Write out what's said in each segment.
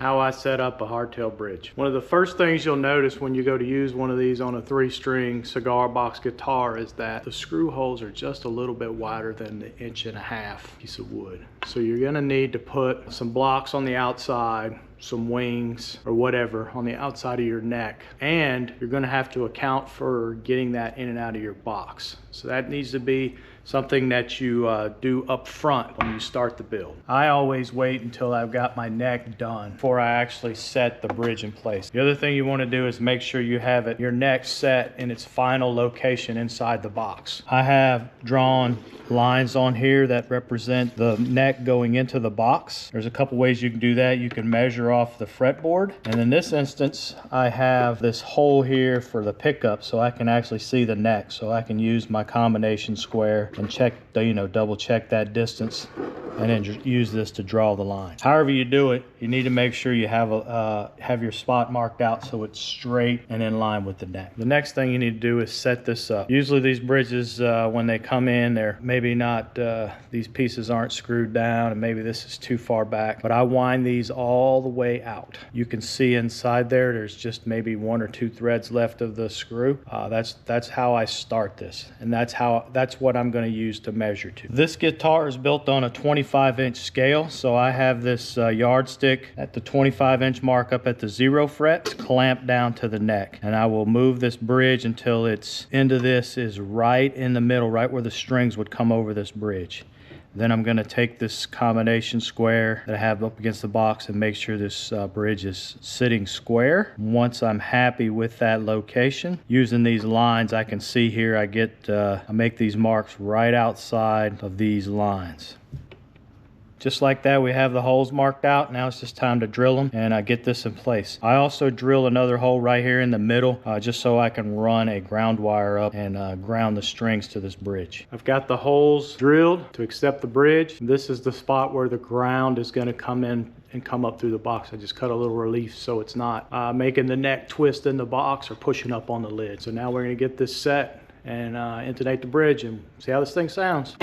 How I set up a hardtail bridge. One of the first things you'll notice when you go to use one of these on a 3-string cigar box guitar is that the screw holes are just a little bit wider than the 1.5 inch piece of wood. So you're gonna need to put some blocks on the outside, some wings or whatever on the outside of your neck, and you're gonna have to account for getting that in and out of your box. So that needs to be something that you do up front when you start the build. I always wait until I've got my neck done before I actually set the bridge in place. The other thing you want to do is make sure you have your neck set in its final location inside the box. I have drawn lines on here that represent the neck going into the box. There's a couple ways you can do that. You can measure off the fretboard, and in this instance I have this hole here for the pickup so I can actually see the neck, so I can use my combination square and check, double check that distance, and then use this to draw the line. However you do it, you need to make sure you have your spot marked out so it's straight and in line with the neck. The next thing you need to do is set this up. Usually these bridges, when they come in, they're maybe not, these pieces aren't screwed down, and maybe this is too far back, but I wind these all the way out. You can see inside there's just maybe 1 or 2 threads left of the screw. That's how I start this, and that's what I'm going to use to measure to. This guitar is built on a 25-inch scale, so I have this yardstick at the 25-inch mark up at the 0 fret, clamped down to the neck, and I will move this bridge until its end of this is right in the middle, right where the strings would come over this bridge. Then I'm going to take this combination square that I have up against the box and make sure this bridge is sitting square. Once I'm happy with that location, using these lines I can see here, I make these marks right outside of these lines. Just like that, we have the holes marked out. Now it's just time to drill them and get this in place. I also drill another hole right here in the middle just so I can run a ground wire up and ground the strings to this bridge. I've got the holes drilled to accept the bridge. This is the spot where the ground is going to come in and come up through the box. I just cut a little relief so it's not making the neck twist in the box or pushing up on the lid. So now we're going to get this set and intonate the bridge and see how this thing sounds.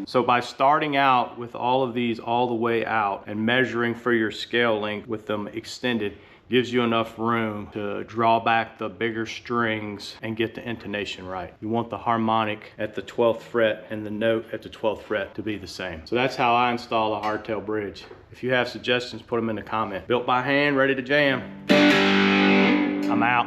So by starting out with all of these all the way out and measuring for your scale length with them extended, gives you enough room to draw back the bigger strings and get the intonation right. You want the harmonic at the 12th fret and the note at the 12th fret to be the same. So that's how I install a hardtail bridge. If you have suggestions, put them in the comment. Built by hand, ready to jam. I'm out.